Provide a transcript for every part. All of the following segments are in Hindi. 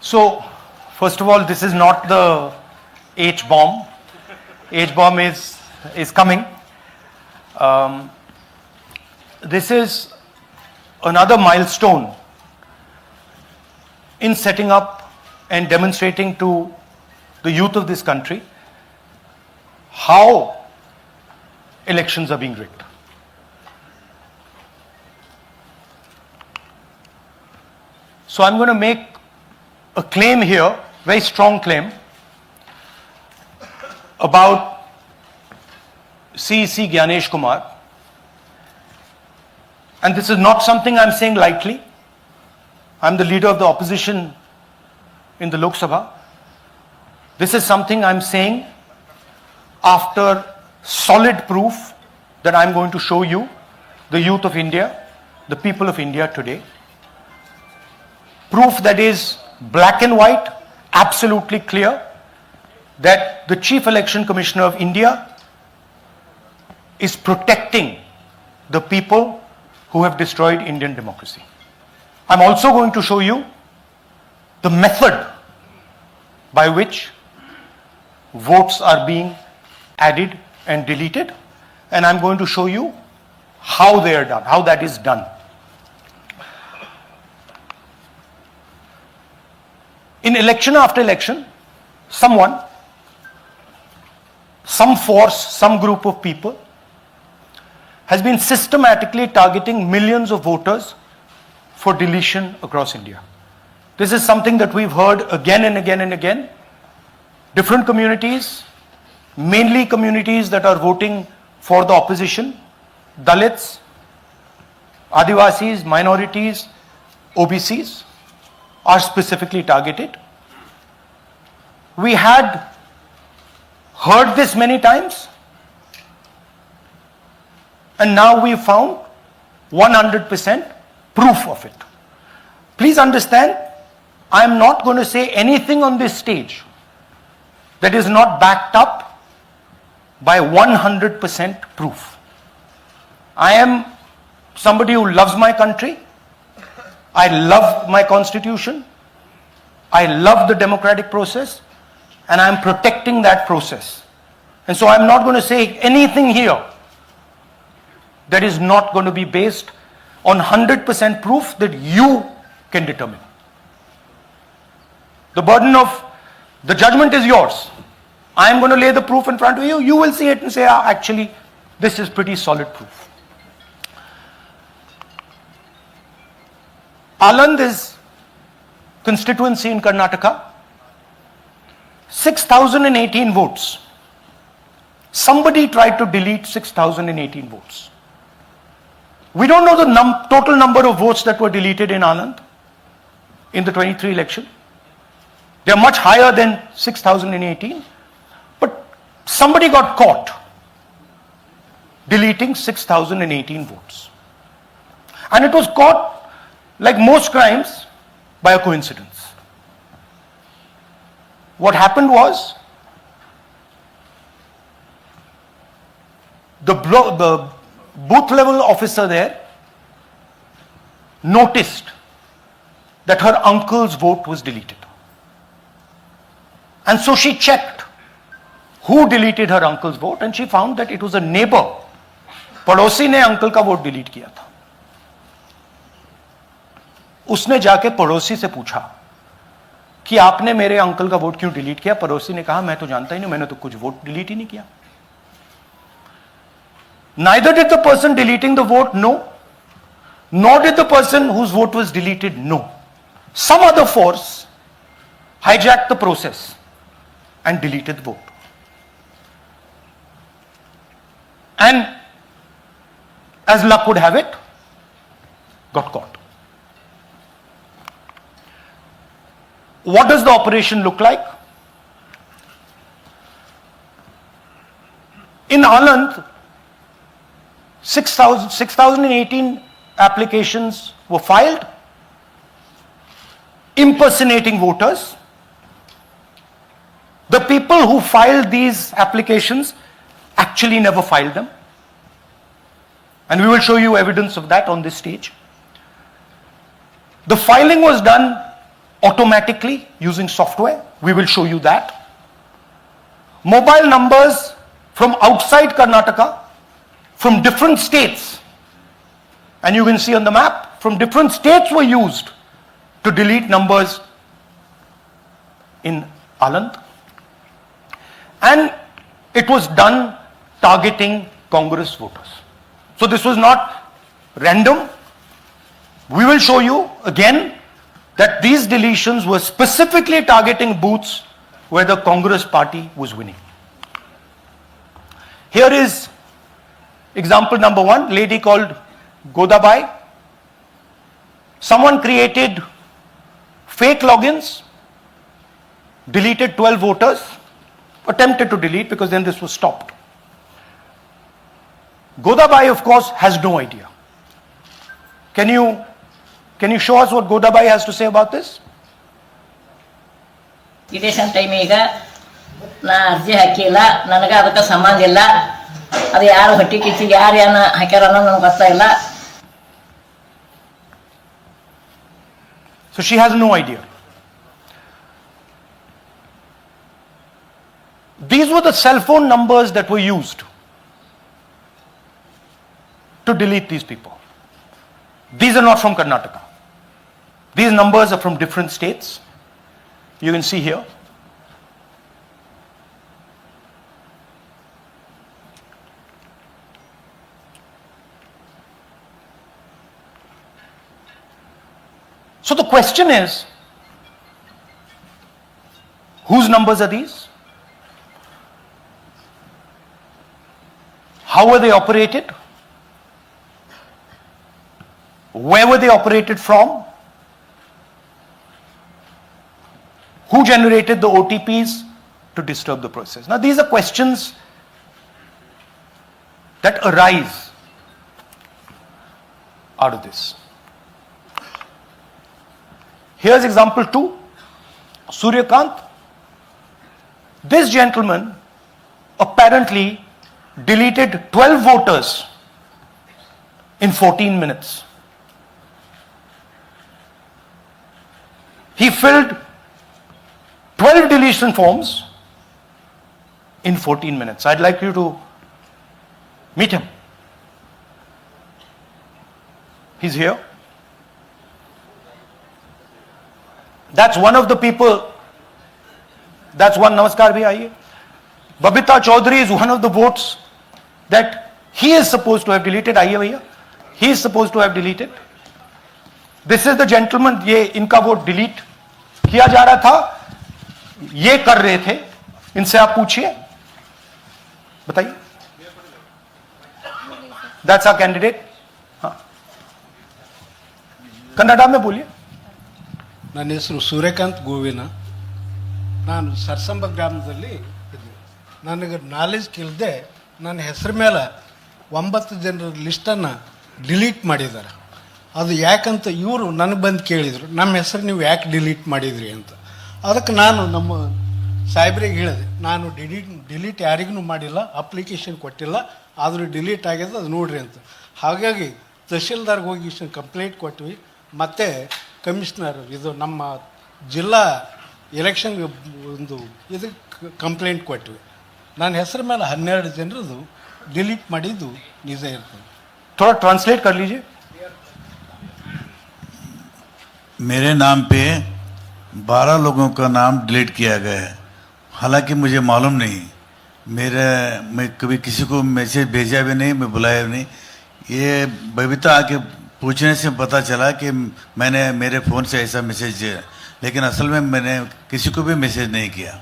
So, first of all, this is not the H-bomb. H-bomb is coming. This is another milestone in setting up and demonstrating to the youth of this country how elections are being rigged. So I'm going to make a claim here, very strong claim, about CEC Gyanesh Kumar. And this is not something I'm saying lightly. I'm the leader of the opposition in the Lok Sabha. This is something I'm saying after solid proof that I'm going to show you, the youth of India, the people of India today. Proof that is black and white, absolutely clear, that the Chief Election Commissioner of India is protecting the people who have destroyed Indian democracy. I'm also going to show you the method by which votes are being added and deleted, and I'm going to show you how they are done, how that is done. In election after election, someone, some force, some group of people has been systematically targeting millions of voters for deletion across India. This is something that we've heard again and again and again. Different communities, mainly communities that are voting for the opposition, Dalits, Adivasis, minorities, OBCs, are specifically targeted. We had heard this many times, and now we found 100% proof of it. Please understand, I am not going to say anything on this stage that is not backed up by 100% proof. I am somebody who loves my country. I love my constitution. I love the democratic process, and I am protecting that process. And so I'm not going to say anything here that is not going to be based on 100% proof that you can determine. The burden of the judgment is yours. I am going to lay the proof in front of you. You will see it and say, actually, this is pretty solid proof. Aland is constituency in Karnataka. 6,018 votes. Somebody tried to delete 6,018 votes. We don't know the total number of votes that were deleted in Anand in the 23 election. They are much higher than 6,018. But somebody got caught deleting 6,018 votes. And it was caught, like most crimes, by a coincidence. What happened was, the booth level officer there noticed that her uncle's vote was deleted. And so she checked who deleted her uncle's vote, and she found that it was a neighbor. पड़ोसी ने अंकल का वोट डिलीट किया था. उसने जाके पड़ोसी से पूछा कि आपने मेरे अंकल का वोट क्यों डिलीट किया. पड़ोसी ने कहा, मैं तो जानता ही नहीं, मैंने तो कुछ वोट डिलीट ही नहीं किया. Neither did the person deleting the vote know, nor did the person whose vote was deleted know. Some other force hijacked the process and deleted the vote. And as luck would have it, got caught. What does the operation look like? In Anand, 6,018 applications were filed, impersonating voters. The people who filed these applications actually never filed them. And we will show you evidence of that on this stage. The filing was done automatically using software. We will show you that. Mobile numbers from outside Karnataka, from different states, and you can see on the map, from different states were used to delete numbers in Aland. And it was done targeting Congress voters. So this was not random. We will show you again that these deletions were specifically targeting booths where the Congress party was winning. Here is example number 1, lady called Godabai. Someone created fake logins, deleted 12 voters, attempted to delete because then this was stopped. Godabai, of course, has no idea. Can you show us what Godabai has to say about this? Election ಟೈಮಿಗ ನಾ ಅರ್ಜಿ ಹಾಕಿಲ್ಲ, ನನಗೆ ಅದಕ್ಕೆ ಸಂಬಂಧ ಇಲ್ಲ, ಅದು ಯಾರು ಹೊಟ್ಟಿ ಕಿಚ್ಚಿಗೆ ಯಾರು ಏನ ಹಾಕ್ಯಾರ ಅನ್ನೋದು ನನಗೆ ಗೊತ್ತಾಗಿಲ್ಲ. So she has no idea. These were the cell phone numbers that were used to delete these people. These are not from Karnataka. These numbers are from different states. You can see here. So the question is, whose numbers are these? How were they operated? Where were they operated from? Who generated the OTPs to disturb the process? Now these are questions that arise out of this. Here's example 2, Suryakant. This gentleman apparently deleted 12 voters in 14 minutes. He filled 12 deletion forms in 14 minutes. I'd like you to meet him. He's here. That's one of the people. That's one. Namaskar bhi aiye. Babita Chaudhary is one of the votes that he is supposed to have deleted. Aiye bhaiya. He is supposed to have deleted. This is the gentleman. ये इनका वोट डिलीट किया जा रहा था, ये कर रहे थे. इनसे आप पूछिए, बताइए. That's our candidate. हाँ, कन्नड़ा में बोलिए. ನನ್ನ ಹೆಸರು ಸೂರ್ಯಕಾಂತ್ ಗೋವಿನ. ನಾನು ಸರ್ಸಂಬ ಗ್ರಾಮದಲ್ಲಿ ಇದ್ದೆ. ನನಗೆ ನಾಲೆಜ್ ಇಲ್ಲದೆ ನನ್ನ ಹೆಸರು ಮೇಲೆ 9 ಜನರ ಲಿಸ್ಟನ್ನು ಡಿಲೀಟ್ ಮಾಡಿದ್ದಾರೆ. ಅದು ಯಾಕಂತ ಇವರು ನನಗೆ ಬಂದು ಕೇಳಿದರು, ನಮ್ಮ ಹೆಸರು ನೀವು ಯಾಕೆ ಡಿಲೀಟ್ ಮಾಡಿದ್ರಿ ಅಂತ. ಅದಕ್ಕೆ ನಾನು ನಮ್ಮ ಸಾಹೇಬ್ರಿಗೆ ಹೇಳಿದೆ, ನಾನು ಡಿಲೀಟ್ ಯಾರಿಗೂ ಮಾಡಿಲ್ಲ, ಅಪ್ಲಿಕೇಶನ್ ಕೊಟ್ಟಿಲ್ಲ, ಆದರೂ ಡಿಲೀಟ್ ಆಗ್ಯದ, ಅದು ನೋಡ್ರಿ ಅಂತ. ಹಾಗಾಗಿ ತಹಶೀಲ್ದಾರ್ಗೆ ಹೋಗಿ ಕಂಪ್ಲೇಂಟ್ ಕೊಟ್ವಿ. ಮತ್ತು ಕಮಿಷ್ನರ್ ಇದು ನಮ್ಮ ಜಿಲ್ಲಾ ಎಲೆಕ್ಷನ್ಗೆ ಒಂದು ಇದಕ್ಕೆ ಕಂಪ್ಲೇಂಟ್ ಕೊಟ್ವಿ. ನನ್ನ ಹೆಸರು ಮೇಲೆ 12 ಜನರದು डिलीट ಮಾಡಿದ್ದು ನಿಜ ಇರ್ತದೆ. थोड़ा ट्रांसलेट कर लीजिए. मेरे नाम पे 12 लोगों का नाम डिलीट किया गया है, हालांकि मुझे मालूम नहीं. मैं कभी किसी को मैसेज भेजा भी नहीं, मैं बुलाया भी नहीं. ये बबीता आके पूछने से पता चला कि मैंने मेरे फ़ोन से ऐसा मैसेज दिया, लेकिन असल में मैंने किसी को भी मैसेज नहीं किया.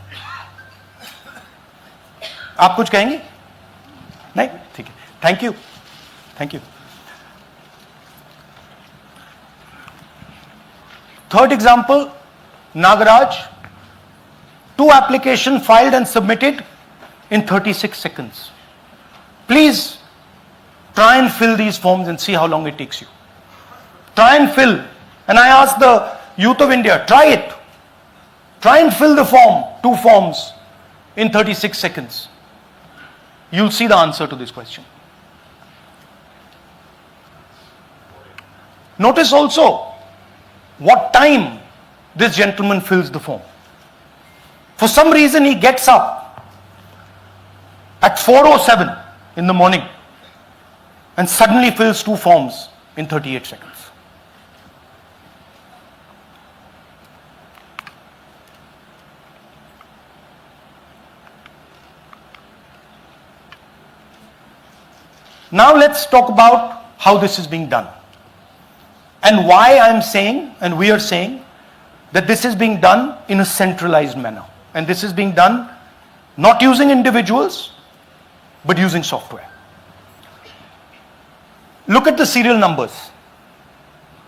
आप कुछ कहेंगे? नहीं, ठीक है. Thank you, thank you. Third example, Nagaraj. 2 applications filed and submitted in 36 seconds. Please try and fill these forms and see how long it takes you. Try and fill. And I ask the youth of India, try it. Try and fill the form, 2 forms in 36 seconds. You'll see the answer to this question. Notice also what time this gentleman fills the form. For some reason, he gets up at 4:07 in the morning and suddenly fills 2 forms in 38 seconds. Now let's talk about how this is being done and why I'm saying, and we are saying, that this is being done in a centralized manner. And this is being done not using individuals, but using software. Look at the serial numbers.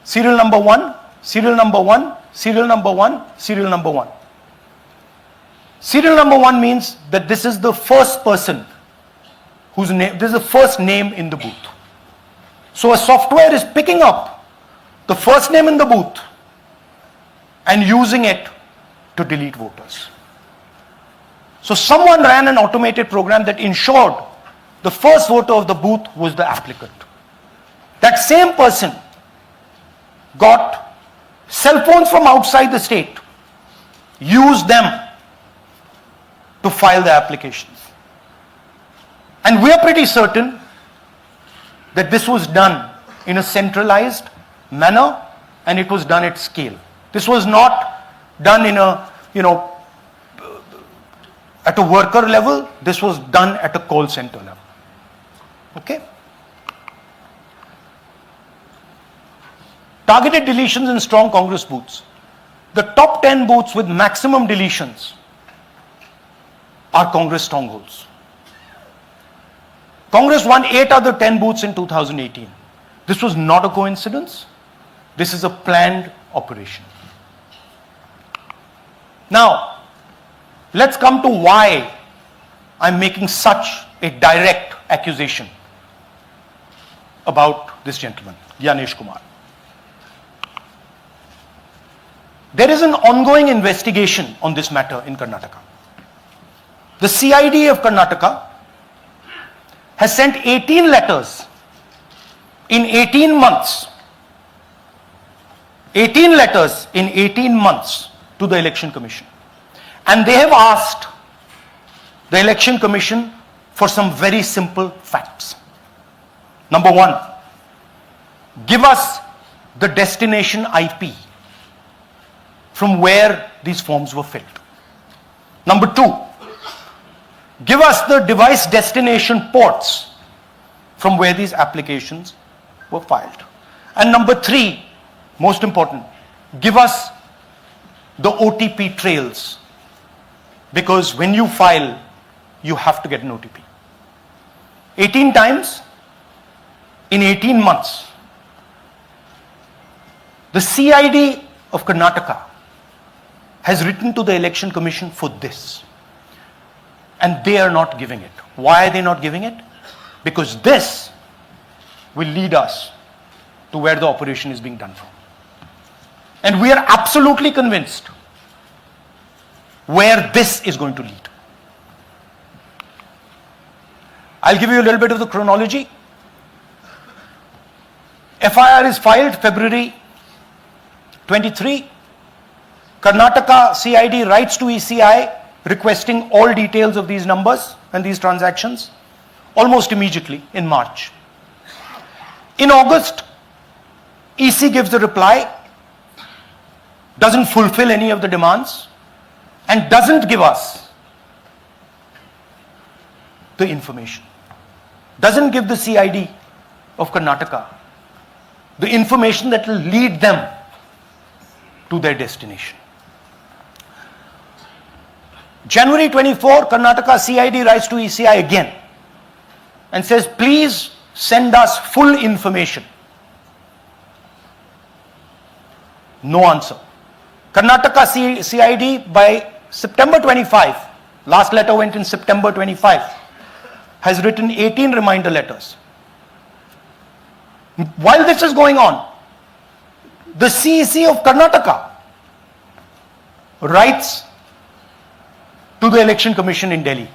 Serial number 1, serial number 1, serial number 1, serial number 1. Serial number 1 means that this is the first person whose name, this is the first name in the booth. So a software is picking up the first name in the booth and using it to delete voters. So someone ran an automated program that ensured the first voter of the booth was the applicant. That same person got cell phones from outside the state, used them to file the applications. And we are pretty certain that this was done in a centralized manner and it was done at scale. This was not done in a, at a worker level. This was done at a call center level. Okay? Targeted deletions in strong Congress booths. The top 10 booths with maximum deletions are Congress strongholds. Congress won 8 other 10 booths in 2018. This was not a coincidence. This is a planned operation. Now, let's come to why I'm making such a direct accusation about this gentleman, Gyanesh Kumar. There is an ongoing investigation on this matter in Karnataka. The CID of Karnataka has sent 18 letters in 18 months. 18 letters in 18 months to the Election Commission. And they have asked the Election Commission for some very simple facts. Number 1, give us the destination IP from where these forms were filled. Number 2, give us the device destination ports from where these applications were filed. And number 3, most important, give us the OTP trails, because when you file, you have to get an OTP. 18 times in 18 months. The CID of Karnataka has written to the Election Commission for this. And they are not giving it. Why are they not giving it? Because this will lead us to where the operation is being done from. And we are absolutely convinced where this is going to lead. I'll give you a little bit of the chronology. FIR is filed February 23. Karnataka CID writes to ECI requesting all details of these numbers and these transactions almost immediately in March. In August, EC gives a reply, doesn't fulfill any of the demands, and doesn't give us the information. Doesn't give the CID of Karnataka the information that will lead them to their destination. January 24, Karnataka CID writes to ECI again and says, please send us full information. No answer. Karnataka CID by September 25, last letter went in September 25, has written 18 reminder letters. While this is going on, the CEC of Karnataka writes to the Election Commission in Delhi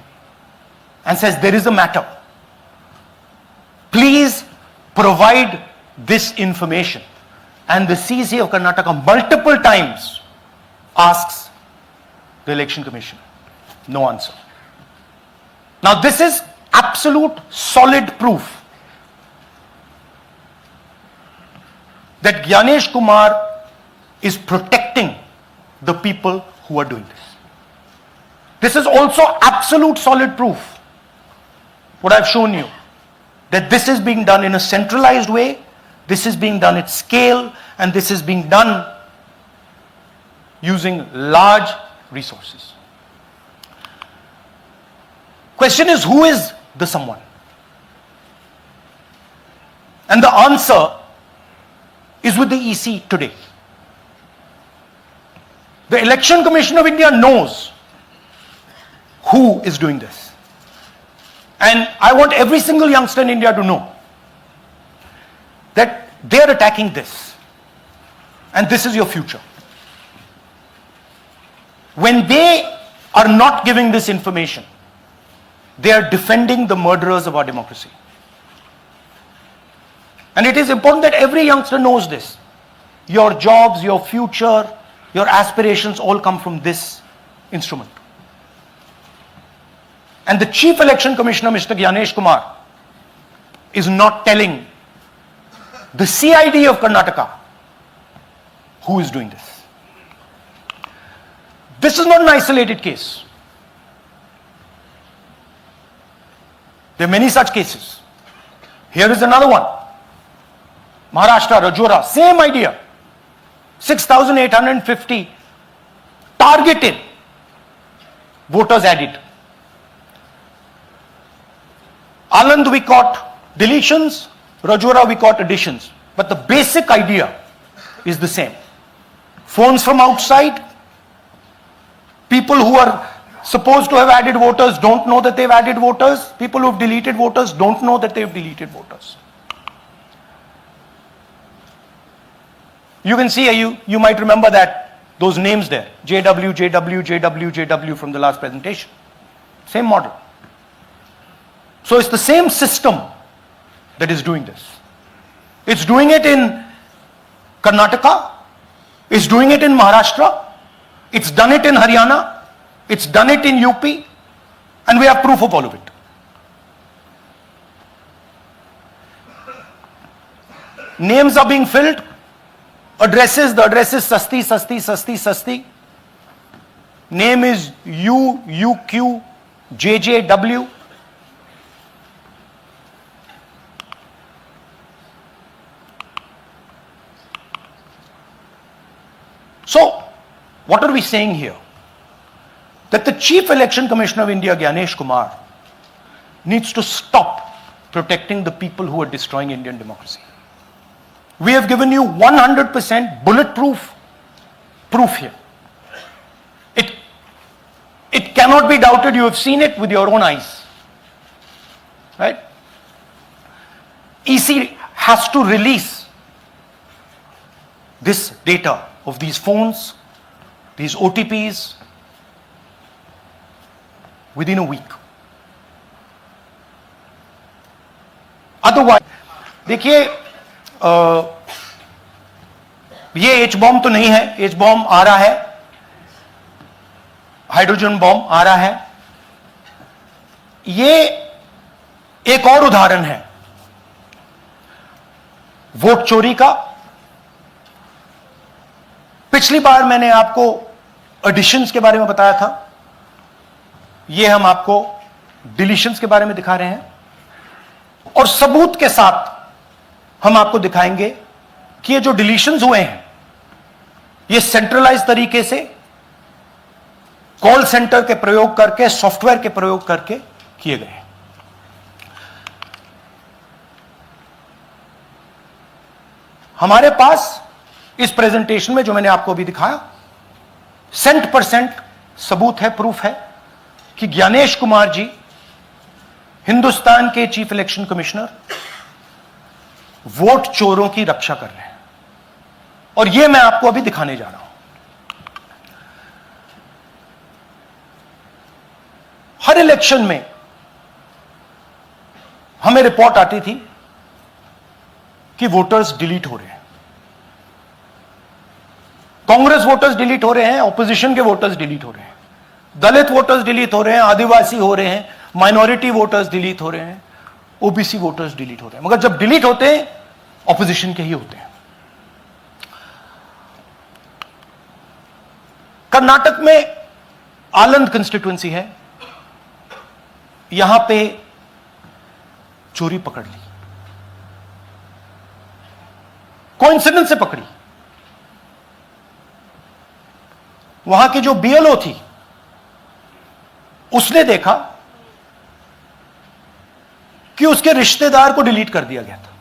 and says, there is a matter. Please provide this information. And the CEC of Karnataka multiple times asks the Election Commission. No answer. Now this is absolute solid proof that Gyanesh Kumar is protecting the people who are doing this. This is also absolute solid proof, what I've shown you, that this is being done in a centralized way, this is being done at scale, and this is being done using large resources. Question is, who is the someone? And the answer is with the EC today. The Election Commission of India knows who is doing this. And I want every single youngster in India to know that they are attacking this. And this is your future. When they are not giving this information, they are defending the murderers of our democracy. And it is important that every youngster knows this. Your jobs, your future, your aspirations all come from this instrument. And the Chief Election Commissioner, Mr. Gyanesh Kumar, is not telling the CID of Karnataka who is doing this. This is not an isolated case. There are many such cases. Here is another one. Maharashtra, Rajora, same idea. 6,850 targeted voters added. Anand we caught deletions, Rajora we caught additions. But the basic idea is the same. Phones from outside, people who are supposed to have added voters don't know that they've added voters. People who have deleted voters don't know that they've deleted voters. You can see, you might remember that, those names there. JW, JW, JW, JW from the last presentation. Same model. So it's the same system that is doing this. It's doing it in Karnataka. It's doing it in Maharashtra. It's done it in Haryana. It's done it in UP. And we have proof of all of it. Names are being filled. Addresses, the address is Sasti, Sasti, Sasti, Sasti. Name is UQ, JJW. So, what are we saying here? That the Chief Election Commissioner of India, Gyanesh Kumar, needs to stop protecting the people who are destroying Indian democracy. We have given you 100% bulletproof proof here. It cannot be doubted. You have seen it with your own eyes. Right? EC has to release this data of these phones, these OTPs, within a week. Otherwise, देखिए ये एच बॉम्ब तो नहीं है, एच बॉम्ब आ रहा है, हाइड्रोजन बॉम्ब आ रहा है. ये एक और उदाहरण है वोट चोरी का. पिछली बार मैंने आपको एडिशंस के बारे में बताया था. ये हम आपको डिलीशंस के बारे में दिखा रहे हैं और सबूत के साथ हम आपको दिखाएंगे कि ये जो डिलीशंस हुए हैं ये सेंट्रलाइज तरीके से कॉल सेंटर के प्रयोग करके, सॉफ्टवेयर के प्रयोग करके किए गए हैं. हमारे पास इस प्रेजेंटेशन में जो मैंने आपको अभी दिखाया 100% सबूत है, प्रूफ है कि ज्ञानेश कुमार जी हिंदुस्तान के चीफ इलेक्शन कमिश्नर वोट चोरों की रक्षा कर रहे हैं. और यह मैं आपको अभी दिखाने जा रहा हूं. हर इलेक्शन में हमें रिपोर्ट आती थी कि वोटर्स डिलीट हो रहे हैं. कांग्रेस वोटर्स डिलीट हो रहे हैं, ऑपोजिशन के वोटर्स डिलीट हो रहे हैं, दलित वोटर्स डिलीट हो रहे हैं, आदिवासी हो रहे हैं, माइनॉरिटी वोटर्स डिलीट हो रहे हैं, ओबीसी वोटर्स डिलीट हो रहे हैं, मगर जब डिलीट होते हैं ऑपोजिशन के ही होते हैं। कर्नाटक में आलंद कंस्टिट्यूएंसी है, यहां पे चोरी पकड़ ली, कोइंसिडेंस से पकड़ी। वहां की जो बीएलओ थी उसने देखा कि उसके रिश्तेदार को डिलीट कर दिया गया था।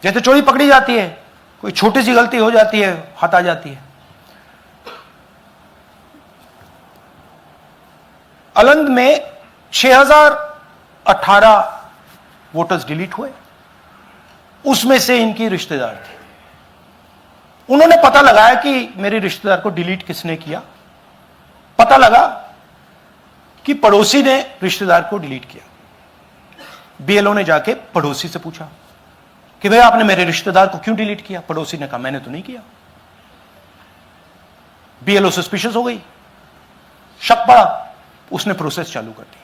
जैसे चोरी पकड़ी जाती है, कोई छोटी सी गलती हो जाती है, हाथ आ जाती है। अलंद में 6018 वोटर्स डिलीट हुए, उसमें से इनकी रिश्तेदार थे। उन्होंने पता लगाया कि मेरे रिश्तेदार को डिलीट किसने किया। पता लगा कि पड़ोसी ने रिश्तेदार को डिलीट किया। बीएलओ ने जाके पड़ोसी से पूछा कि भैया आपने मेरे रिश्तेदार को क्यों डिलीट किया? पड़ोसी ने कहा मैंने तो नहीं किया। बीएलओ सस्पिशियस हो गई, शक पड़ा, उसने प्रोसेस चालू कर दी।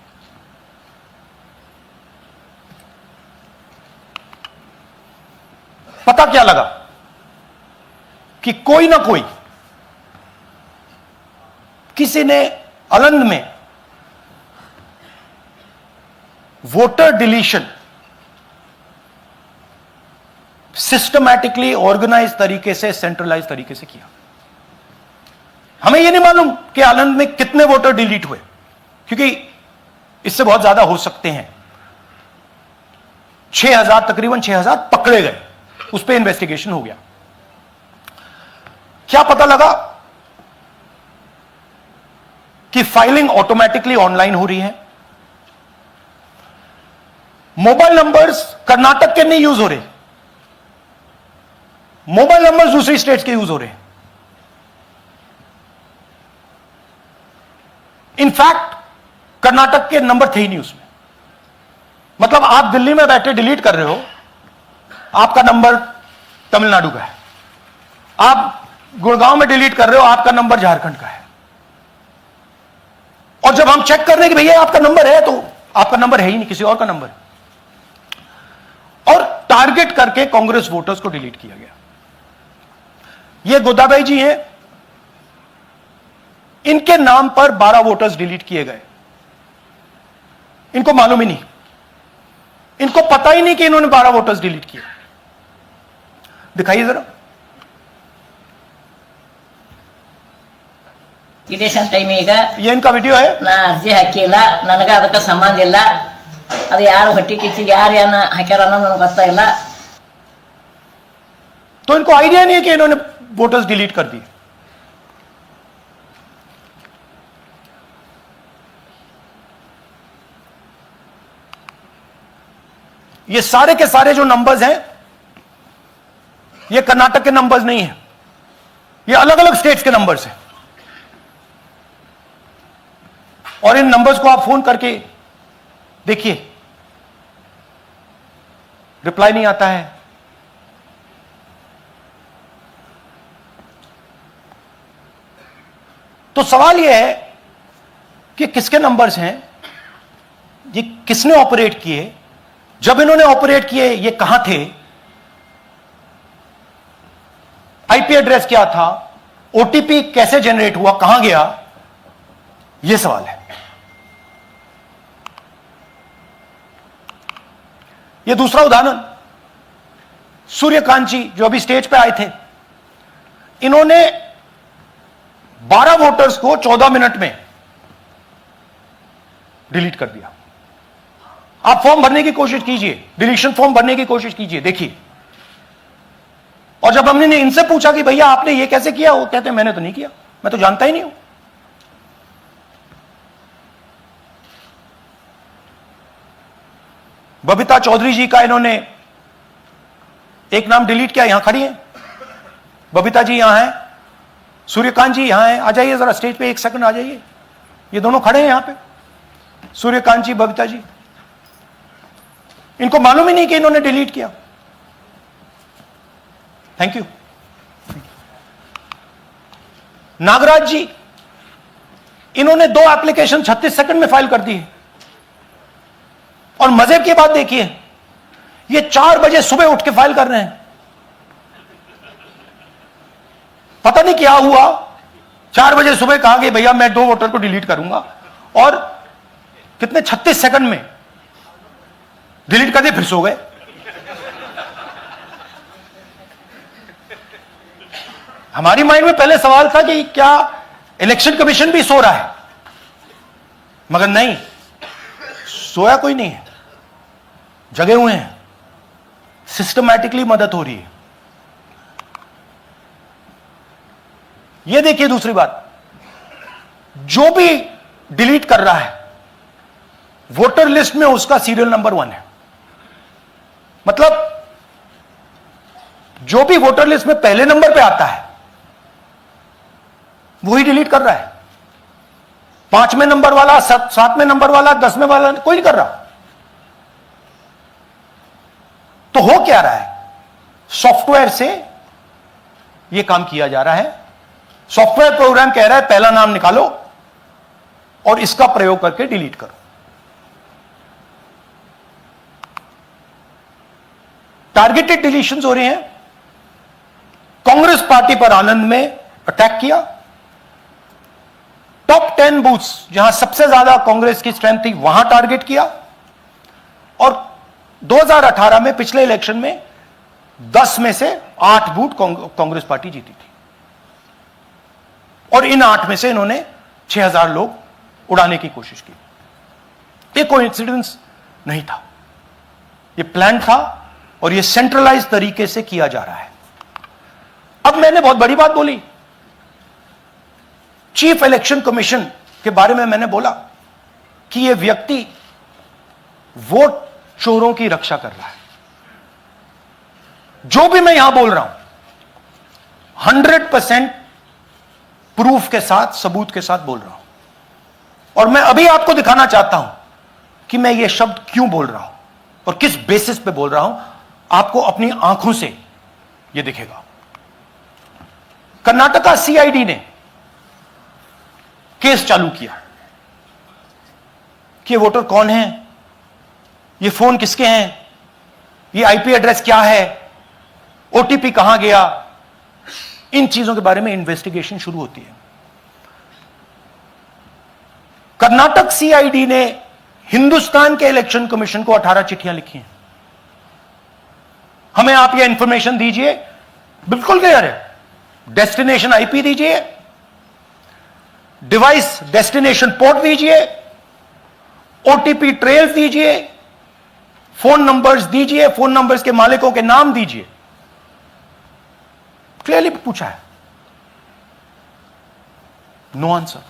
पता क्या लगा कि कोई ना कोई, किसी ने अलंद में वोटर डिलीशन सिस्टमैटिकली ऑर्गेनाइज तरीके से, सेंट्रलाइज तरीके से किया। हमें यह नहीं मालूम कि आलंद में कितने वोटर डिलीट हुए, क्योंकि इससे बहुत ज्यादा हो सकते हैं। 6000, तकरीबन 6000 पकड़े गए, उस पर इन्वेस्टिगेशन हो गया। क्या पता लगा कि फाइलिंग ऑटोमेटिकली ऑनलाइन हो रही है। मोबाइल नंबर्स कर्नाटक के नहीं यूज हो रहे, मोबाइल नंबर्स दूसरी स्टेट्स के यूज हो रहे हैं। इनफैक्ट कर्नाटक के नंबर थे ही नहीं उसमें। मतलब आप दिल्ली में बैठे डिलीट कर रहे हो, आपका नंबर तमिलनाडु का है। आप गुड़गांव में डिलीट कर रहे हो, आपका नंबर झारखंड का है। और जब हम चेक कर रहे हैं कि भैया आपका नंबर है, तो आपका नंबर है ही नहीं, किसी और का नंबर है। और टारगेट करके कांग्रेस वोटर्स को डिलीट किया गया। ये गोदाबाई जी हैं, इनके नाम पर 12 वोटर्स डिलीट किए गए। इनको मालूम ही नहीं, इनको पता ही नहीं कि इन्होंने 12 वोटर्स डिलीट किए। दिखाइए जरा। ಇಲೆಕ್ಷನ್ ಟೈಮ್ ಈಗ ये इनका वीडियो है। ನಾ ಅರ್ಜಿ ಹಾಕಿಲ್ಲ, ನನಗೆ ಅದಕ್ಕೆ ಸಂಬಂಧ ಇಲ್ಲ। ಅದು ಯಾರು ಹೊಟ್ಟಿ ಕಿಚ್ಚಿಗೆ ಯಾರು ಏನ ಹಾಕ್ಯಾರ ಅನ್ನೋದು ನನಗೆ ಗೊತ್ತಾಗಿಲ್ಲ। तो इनको आइडिया नहीं है कि इन्होंने वोटर्स डिलीट कर दिए। ये सारे के सारे जो नंबर्स हैं, ये कर्नाटक के नंबर्स नहीं हैं, ये अलग अलग स्टेट्स के नंबर्स हैं। और इन नंबर्स को आप फोन करके देखिए, रिप्लाई नहीं आता है। तो सवाल यह है कि किसके नंबर्स हैं, ये किसने ऑपरेट किए, जब इन्होंने ऑपरेट किए ये कहां थे, आईपी एड्रेस क्या था, ओटीपी कैसे जनरेट हुआ, कहां गया, यह सवाल है। यह दूसरा उदाहरण, सूर्यकांत जी जो अभी स्टेज पे आए थे, इन्होंने 12 वोटर्स को 14 मिनट में डिलीट कर दिया। आप फॉर्म भरने की कोशिश कीजिए, डिलीशन फॉर्म भरने की कोशिश कीजिए, देखिए। और जब हमने इनसे पूछा कि भैया आपने ये कैसे किया, वो कहते हैं मैंने तो नहीं किया, मैं तो जानता ही नहीं हूं। बबीता चौधरी जी का इन्होंने एक नाम डिलीट किया, यहां खड़ी हैं बबीता जी, यहां हैं, सूर्यकांत जी यहां हैं। आ जाइए जरा स्टेज पे, एक सेकंड आ जाइए। ये दोनों खड़े हैं यहां पे, सूर्यकांत जी, बबीता जी। इनको मालूम ही नहीं कि इन्होंने डिलीट किया। Thank you. नागराज जी, इन्होंने 2 एप्लीकेशन 36 सेकंड में फाइल कर दी है। और मजे की बात देखिए, ये 4 बजे सुबह उठ के फाइल कर रहे हैं। पता नहीं क्या हुआ, 4 बजे सुबह कहा कि भैया मैं 2 वोटर को डिलीट करूंगा, और कितने 36 सेकंड में डिलीट कर दिए, फिर सो गए। हमारी माइंड में पहले सवाल था कि क्या इलेक्शन कमीशन भी सो रहा है, मगर नहीं, सोया कोई नहीं है, जगे हुए हैं, सिस्टमैटिकली मदद हो रही है। यह देखिए दूसरी बात, जो भी डिलीट कर रहा है वोटर लिस्ट में उसका सीरियल नंबर 1 है। मतलब जो भी वोटर लिस्ट में पहले नंबर पे आता है वही डिलीट कर रहा है। 5वें नंबर वाला, 7वें नंबर वाला, 10वें वाला कोई नहीं कर रहा। तो हो क्या रहा है, सॉफ्टवेयर से यह काम किया जा रहा है। सॉफ्टवेयर प्रोग्राम कह रहा है पहला नाम निकालो और इसका प्रयोग करके डिलीट करो। टारगेटेड डिलीशंस हो रहे हैं। कांग्रेस पार्टी पर आनंद में अटैक किया। टॉप 10 बूथ्स जहां सबसे ज्यादा कांग्रेस की स्ट्रेंथ थी वहां टारगेट किया। और 2018 में पिछले इलेक्शन में 10 में से 8 बूथ कांग्रेस पार्टी जीती थी, और इन 8 में से इन्होंने 6000 लोग उड़ाने की कोशिश की। ये कोइंसिडेंस नहीं था, ये प्लान था, और ये सेंट्रलाइज तरीके से किया जा रहा है। अब मैंने बहुत बड़ी बात बोली, चीफ इलेक्शन कमीशन के बारे में मैंने बोला कि यह व्यक्ति वोट चोरों की रक्षा कर रहा है। जो भी मैं यहां बोल रहा हूं 100% प्रूफ के साथ, सबूत के साथ बोल रहा हूं। और मैं अभी आपको दिखाना चाहता हूं कि मैं ये शब्द क्यों बोल रहा हूं और किस बेसिस पे बोल रहा हूं। आपको अपनी आंखों से यह दिखेगा। कर्नाटका सीआईडी ने केस चालू किया कि ये वोटर कौन है, ये फोन किसके हैं, ये आईपी एड्रेस क्या है, ओटीपी कहां गया, इन चीजों के बारे में इन्वेस्टिगेशन शुरू होती है। कर्नाटक सीआईडी ने हिंदुस्तान के इलेक्शन कमीशन को 18 चिट्ठियां लिखी हैं। हमें आप ये इंफॉर्मेशन दीजिए, बिल्कुल क्लियर है, डेस्टिनेशन आईपी दीजिए, डिवाइस डेस्टिनेशन पोर्ट दीजिए, ओटीपी ट्रेल दीजिए, फोन नंबर्स दीजिए, फोन नंबर्स के मालिकों के नाम दीजिए। क्लियरली पूछा है, नो आंसर।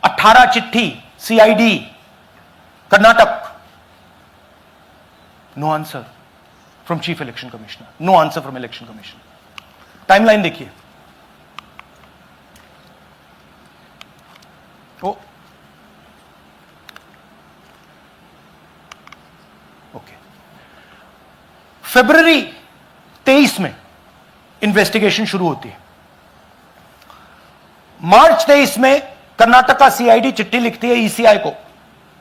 18 चिट्ठी CID Karnataka, no answer from chief election commissioner, no answer from election commission. Timeline देखिए, ओके, फरवरी 23 में इन्वेस्टिगेशन शुरू होती है। मार्च 23 में कर्नाटका सीआईडी चिट्ठी लिखती है ईसीआई को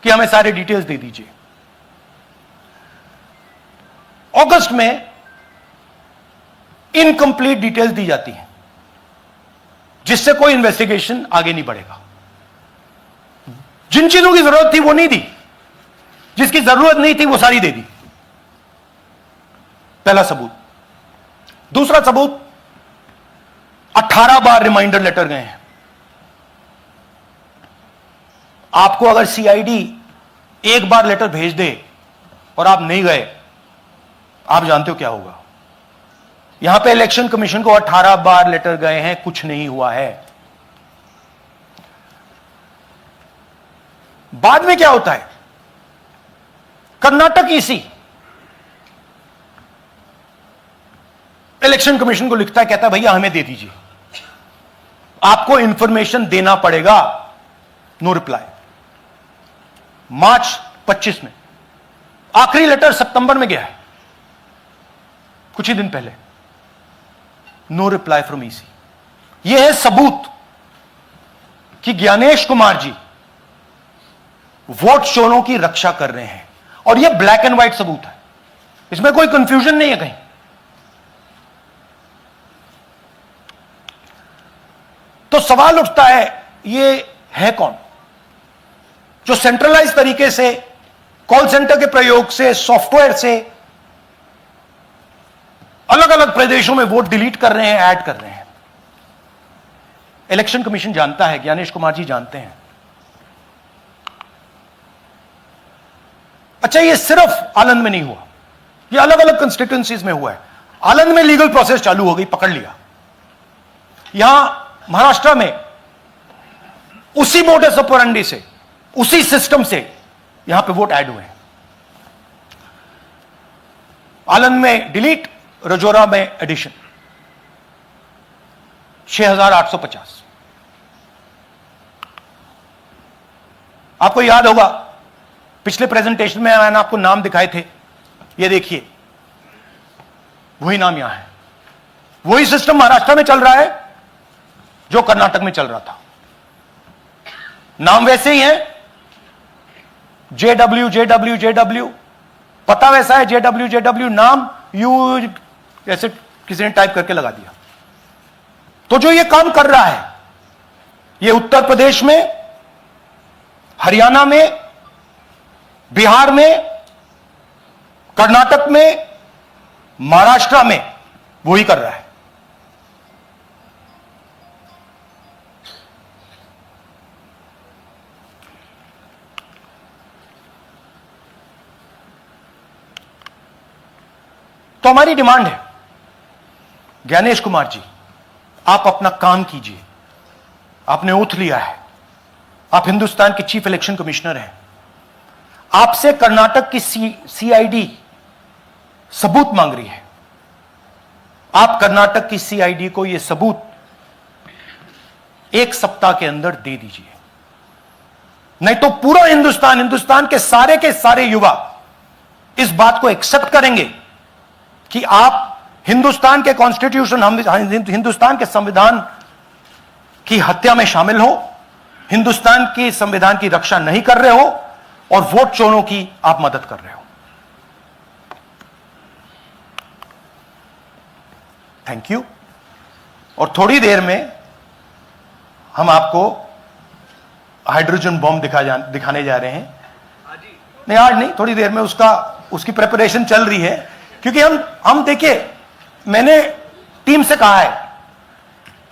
कि हमें सारे डिटेल्स दे दीजिए। अगस्त में इनकंप्लीट डिटेल्स दी जाती हैं, जिससे कोई इन्वेस्टिगेशन आगे नहीं बढ़ेगा। जिन चीजों की जरूरत थी वो नहीं दी, जिसकी जरूरत नहीं थी वो सारी दे दी। पहला सबूत। दूसरा सबूत, 18 बार रिमाइंडर लेटर गए हैं। आपको अगर सीआईडी एक बार लेटर भेज दे और आप नहीं गए, आप जानते हो क्या होगा। यहां पे इलेक्शन कमीशन को 18 बार लेटर गए हैं, कुछ नहीं हुआ है। बाद में क्या होता है, कर्नाटक ईसी इलेक्शन कमीशन को लिखता है, कहता है भैया हमें दे दीजिए, आपको इंफॉर्मेशन देना पड़ेगा। No reply. मार्च 25 में आखिरी लेटर सितंबर में गया है, कुछ ही दिन पहले। No reply from EC. यह है सबूत कि ज्ञानेश कुमार जी वोट चोरों की रक्षा कर रहे हैं, और यह ब्लैक एंड व्हाइट सबूत है, इसमें कोई कंफ्यूजन नहीं है कहीं। तो सवाल उठता है, ये है कौन जो सेंट्रलाइज तरीके से कॉल सेंटर के प्रयोग से, सॉफ्टवेयर से अलग अलग प्रदेशों में वोट डिलीट कर रहे हैं, ऐड कर रहे हैं? इलेक्शन कमीशन जानता है, ज्ञानेश कुमार जी जानते हैं। अच्छा, ये सिर्फ आनंद में नहीं हुआ, ये अलग अलग कंस्टिट्यूएंसीज में हुआ है। आनंद में लीगल प्रोसेस चालू हो गई, पकड़ लिया। यहां महाराष्ट्र में उसी मोडस ऑपरेंडी से, उसी सिस्टम से यहां पे वोट ऐड हुए हैं। आनंद में डिलीट, रजौरा में एडिशन, 6850। आपको याद होगा पिछले प्रेजेंटेशन में मैंने आपको नाम दिखाए थे, ये देखिए वही नाम यहां है। वही सिस्टम महाराष्ट्र में चल रहा है जो कर्नाटक में चल रहा था। नाम वैसे ही है, JW JW JW, पता वैसा है JW JW, नाम यू ऐसे किसी ने टाइप करके लगा दिया। तो जो ये काम कर रहा है, ये उत्तर प्रदेश में, हरियाणा में, बिहार में, कर्नाटक में, महाराष्ट्र में वही कर रहा है। तो हमारी डिमांड है, ज्ञानेश कुमार जी, आप अपना काम कीजिए। आपने ओथ लिया है, आप हिंदुस्तान के चीफ इलेक्शन कमिश्नर हैं। आपसे कर्नाटक की CID सबूत मांग रही है। आप कर्नाटक की CID को यह सबूत 1 सप्ताह के अंदर दे दीजिए, नहीं तो पूरा हिंदुस्तान के सारे युवा इस बात को एक्सेप्ट करेंगे कि आप हिंदुस्तान के कॉन्स्टिट्यूशन, हिंदुस्तान के संविधान की हत्या में शामिल हो, हिंदुस्तान के संविधान की रक्षा नहीं कर रहे हो, और वोट चोरों की आप मदद कर रहे हो। Thank you. और थोड़ी देर में हम आपको हाइड्रोजन बॉम्ब दिखाने जा रहे हैं। नहीं, आज नहीं, थोड़ी देर में उसकी प्रिपरेशन चल रही है, क्योंकि हम देखिए, मैंने टीम से कहा है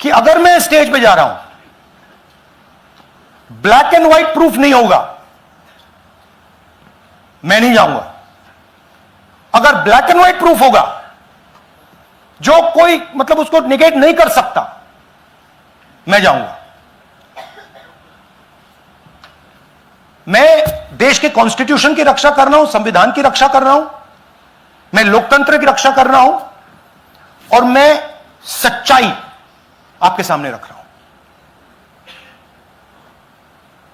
कि अगर मैं स्टेज पे जा रहा हूं, ब्लैक एंड व्हाइट प्रूफ नहीं होगा, मैं नहीं जाऊंगा। अगर ब्लैक एंड व्हाइट प्रूफ होगा, जो कोई मतलब उसको निगेट नहीं कर सकता, मैं जाऊंगा। मैं देश के कॉन्स्टिट्यूशन की रक्षा कर रहा हूं, संविधान की रक्षा कर रहा हूं, मैं लोकतंत्र की रक्षा कर रहा हूं, और मैं सच्चाई आपके सामने रख रहा हूं।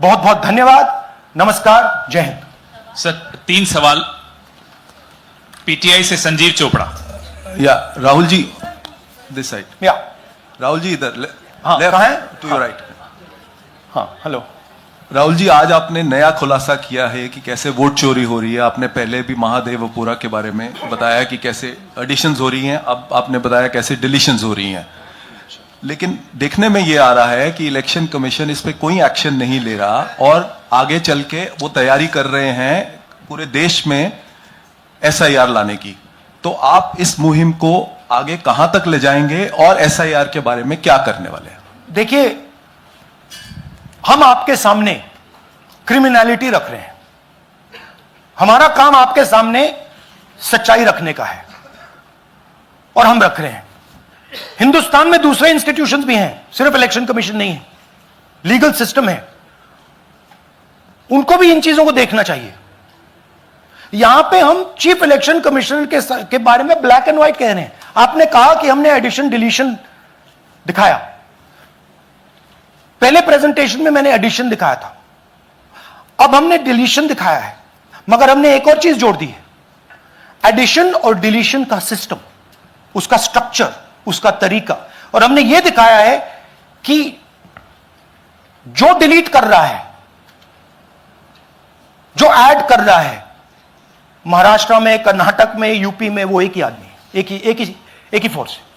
बहुत बहुत धन्यवाद, नमस्कार, जय हिंद। सर, 3 सवाल। PTI से संजीव चोपड़ा। या राहुल जी, दिस साइड। या राहुल जी इधर, हाँ, कहाँ है? To your right. हाँ, हेलो। राहुल जी, आज आपने नया खुलासा किया है कि कैसे वोट चोरी हो रही है। आपने पहले भी महादेवपुरा के बारे में बताया कि कैसे एडिशंस हो रही हैं, अब आपने बताया कैसे डिलीशंस हो रही हैं। लेकिन देखने में ये आ रहा है कि इलेक्शन कमीशन इस पे कोई एक्शन नहीं ले रहा, और आगे चल के वो तैयारी कर रहे हैं पूरे देश में SIR लाने की। तो आप इस मुहिम को आगे कहां तक ले जाएंगे, और SIR के बारे में क्या करने वाले हैं? देखिए, हम आपके सामने क्रिमिनलिटी रख रहे हैं, हमारा काम आपके सामने सच्चाई रखने का है, और हम रख रहे हैं। हिंदुस्तान में दूसरे इंस्टीट्यूशंस भी हैं, सिर्फ इलेक्शन कमीशन नहीं है, लीगल सिस्टम है, उनको भी इन चीजों को देखना चाहिए। यहां पे हम चीफ इलेक्शन कमिश्नर के बारे में ब्लैक एंड व्हाइट कह रहे हैं। आपने कहा कि हमने एडिशन डिलीशन दिखाया, पहले प्रेजेंटेशन में मैंने एडिशन दिखाया था, अब हमने डिलीशन दिखाया है, मगर हमने एक और चीज जोड़ दी है। एडिशन और डिलीशन का सिस्टम, उसका स्ट्रक्चर, उसका तरीका, और हमने यह दिखाया है कि जो डिलीट कर रहा है, जो ऐड कर रहा है, महाराष्ट्र में, कर्नाटक में, यूपी में, वो एक ही आदमी है, एक ही फोर्स है।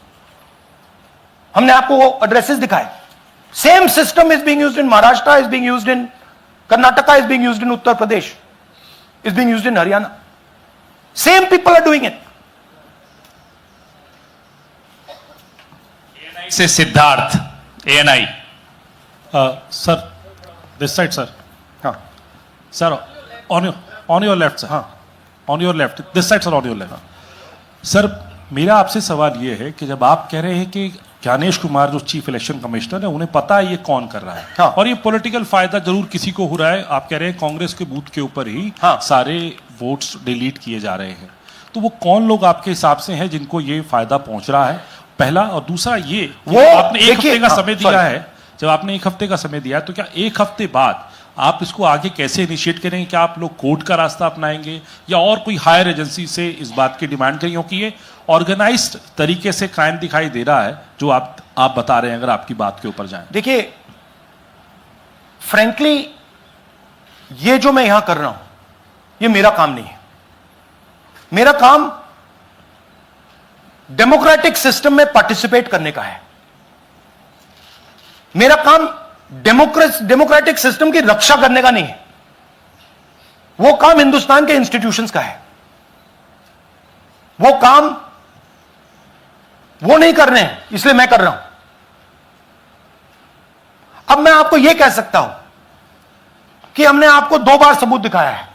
हमने आपको वो एड्रेसेस दिखाए। Same system is being used in Maharashtra, is being used in Karnataka, is being used in Uttar Pradesh, is being used in Haryana. Same people are doing it. से Siddharth, ANI। Sir, this side, sir. हाँ Sir, on your left, sir. हाँ On your left. This side, sir, on your left. Sir, मेरा आपसे सवाल ये है कि जब आप कह रहे हैं कि ज्ञानेश कुमार जो चीफ इलेक्शन कमिश्नर है, उन्हें पता है ये कौन कर रहा है, हाँ। और ये पॉलिटिकल फायदा जरूर किसी को हो रहा है, आप कह रहे हैं कांग्रेस के बूथ के ऊपर ही हाँ। सारे वोट्स डिलीट किए जा रहे हैं, तो वो कौन लोग आपके हिसाब से हैं जिनको ये फायदा पहुंच रहा है, पहला। और दूसरा ये कि वो आपने एक देखिए, हफ्ते का हाँ, समय दिया sorry। है, जब आपने एक हफ्ते का समय दिया है, तो क्या एक हफ्ते बाद आप इसको आगे कैसे इनिशिएट करेंगे? क्या आप लोग कोर्ट का रास्ता अपनाएंगे या और कोई हायर एजेंसी से इस बात की डिमांड करेंगे? क्योंकि ये ऑर्गेनाइज्ड तरीके से क्राइम दिखाई दे रहा है जो आप बता रहे हैं, अगर आपकी बात के ऊपर जाएं। देखिए, फ्रैंकली ये जो मैं यहां कर रहा हूं, ये मेरा काम नहीं है। मेरा काम डेमोक्रेटिक सिस्टम में पार्टिसिपेट करने का है। मेरा काम डेमोक्रेटिक सिस्टम की रक्षा करने का नहीं है। वो काम हिंदुस्तान के इंस्टीट्यूशंस का है। वो काम वो नहीं कर रहे हैं, इसलिए मैं कर रहा हूं। अब मैं आपको यह कह सकता हूं कि हमने आपको 2 बार सबूत दिखाया है,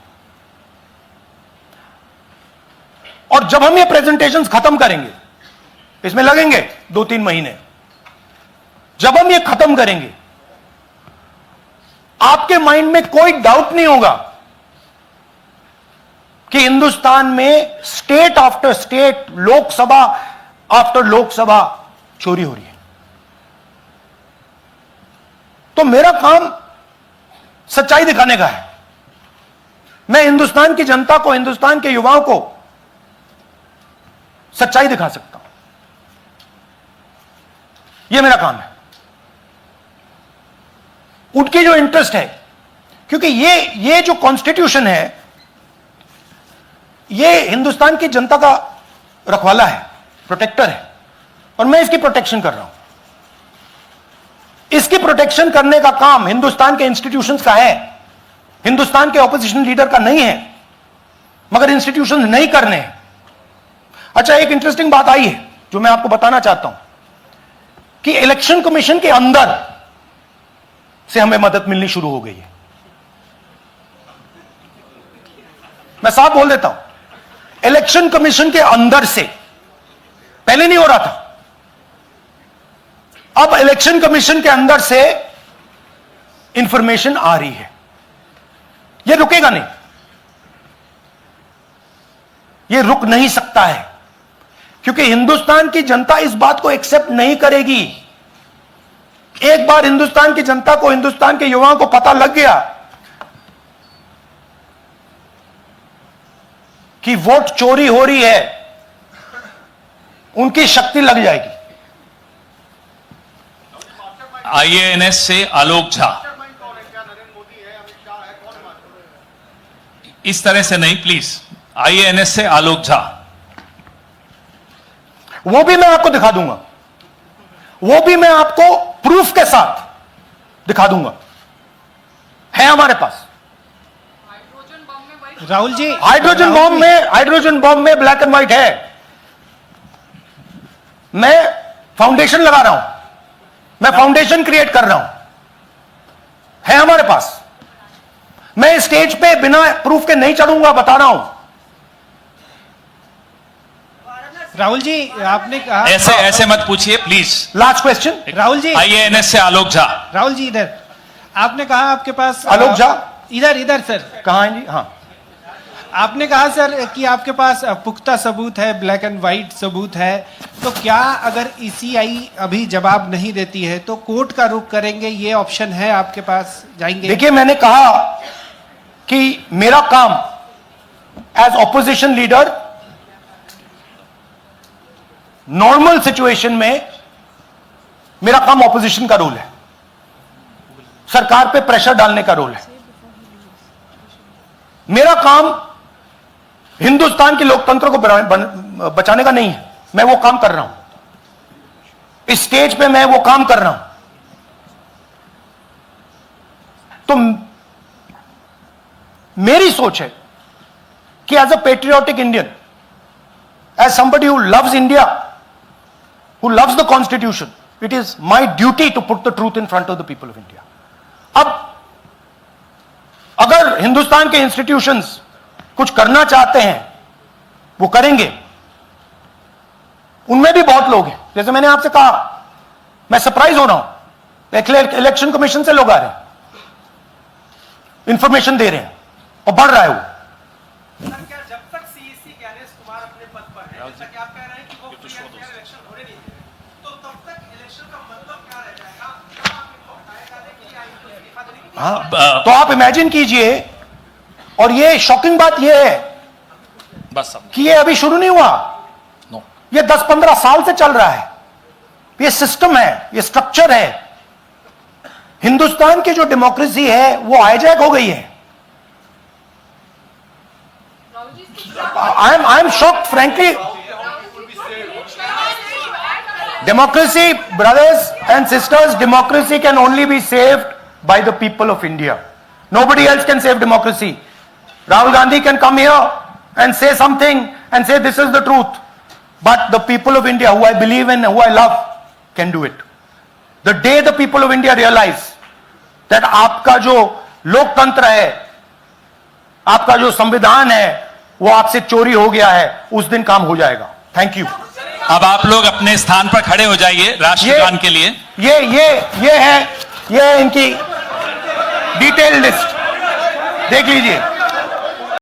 और जब हम ये प्रेजेंटेशंस खत्म करेंगे, इसमें लगेंगे 2-3 महीने, जब हम ये खत्म करेंगे, आपके माइंड में कोई डाउट नहीं होगा कि हिंदुस्तान में state after state, Lok Sabha after Lok Sabha चोरी हो रही है। तो मेरा काम सच्चाई दिखाने का है। मैं हिंदुस्तान की जनता को, हिंदुस्तान के युवाओं को सच्चाई दिखा सकता हूं। यह मेरा काम है। उनकी जो इंटरेस्ट है, क्योंकि ये जो कॉन्स्टिट्यूशन है, ये हिंदुस्तान की जनता का रखवाला है, प्रोटेक्टर है, और मैं इसकी प्रोटेक्शन कर रहा हूं। इसकी प्रोटेक्शन करने का काम हिंदुस्तान के इंस्टीट्यूशंस का है, हिंदुस्तान के ऑपोजिशन लीडर का नहीं है, मगर इंस्टीट्यूशंस नहीं करने हैं। अच्छा, एक इंटरेस्टिंग बात आई है जो मैं आपको बताना चाहता हूं कि इलेक्शन कमीशन के अंदर से हमें मदद मिलनी शुरू हो गई है। मैं साफ बोल देता हूं, इलेक्शन कमीशन के अंदर से, पहले नहीं हो रहा था, अब इलेक्शन कमीशन के अंदर से इंफॉर्मेशन आ रही है। यह रुकेगा नहीं, यह रुक नहीं सकता है, क्योंकि हिंदुस्तान की जनता इस बात को एक्सेप्ट नहीं करेगी। एक बार हिंदुस्तान की जनता को, हिंदुस्तान के युवाओं को पता लग गया कि वोट चोरी हो रही है, उनकी शक्ति लग जाएगी। IANS से आलोक झा। इस तरह से नहीं प्लीज। IANS से आलोक झा। वो भी मैं आपको दिखा दूंगा, वो भी मैं आपको प्रूफ के साथ दिखा दूंगा, है हमारे पास। राहुल जी, हाइड्रोजन बॉम्ब में ब्लैक एंड व्हाइट है। मैं फाउंडेशन लगा रहा हूं, मैं फाउंडेशन क्रिएट कर रहा हूं, है हमारे पास। मैं स्टेज पे बिना प्रूफ के नहीं चढ़ूंगा, बता रहा हूं। राहुल जी, आपने कहा, ऐसे मत पूछिए please. Last question, Rahul ji, IANS से आलोक झा। राहुल जी इधर। आपने कहा आपके पास आलोक झा, इधर सर। कहां हैं जी? हाँ, आपने कहा सर कि आपके पास पुख्ता सबूत है, ब्लैक एंड व्हाइट सबूत है, तो क्या अगर ECI अभी जवाब नहीं देती है तो कोर्ट का रुख करेंगे, ये ऑप्शन है आपके पास, जाएंगे? देखिए, मैंने कहा कि मेरा काम as opposition leader normal situation में मेरा काम ऑपोजिशन का रोल है, सरकार पे प्रेशर डालने का रोल है। मेरा काम हिंदुस्तान के लोकतंत्र को बचाने का नहीं है। मैं वो काम कर रहा हूं, इस स्टेज पे मैं वो काम कर रहा हूं। तो मेरी सोच है कि as a patriotic Indian, as somebody who loves India, who loves the constitution, it is my duty to put the truth in front of the people of India. अब अगर हिंदुस्तान के इंस्टीट्यूशंस कुछ करना चाहते हैं, वो करेंगे। उनमें भी बहुत लोग हैं, जैसे मैंने आपसे कहा, मैं सरप्राइज हो रहा हूं, इलेक्शन कमीशन से लोग आ रहे हैं, इंफॉर्मेशन दे रहे हैं और बढ़ रहा है वो। सर, क्या जब तक सीईसी ज्ञानेश कुमार अपने पद पर है, जैसा कि आप कह रहे हैं कि वो फ्री एंड फेयर इलेक्शन होने नहीं दे रहे, तो तब तक इलेक्शन का मतलब क्या रह जाएगा? क्या आप इनको हटाए जाने के लिए इनको इस्तीफा देने के लिए? हाँ, तो आप इमेजिन कीजिए, और ये शॉकिंग बात ये है बस अब कि ये अभी शुरू नहीं हुआ, नो ये 10-15 साल से चल रहा है। ये सिस्टम है, ये स्ट्रक्चर है। हिंदुस्तान की जो डेमोक्रेसी है वो हाईजैक हो गई है। I am shocked frankly. Democracy, brothers and sisters, democracy can only be saved by the people of India. Nobody else can save democracy. Rahul Gandhi can come here and say something and say this is the truth. But the people of India, who I believe in, who I love, can do it. The day the people of India realize that आपका जो लोकतंत्र है, आपका जो संविधान है, वो आपसे चोरी हो गया है, उस दिन काम हो जाएगा। Thank you. अब आप लोग अपने स्थान पर खड़े हो जाइए राष्ट्रगान के लिए। ये है इनकी डिटेल लिस्ट, देख लीजिए।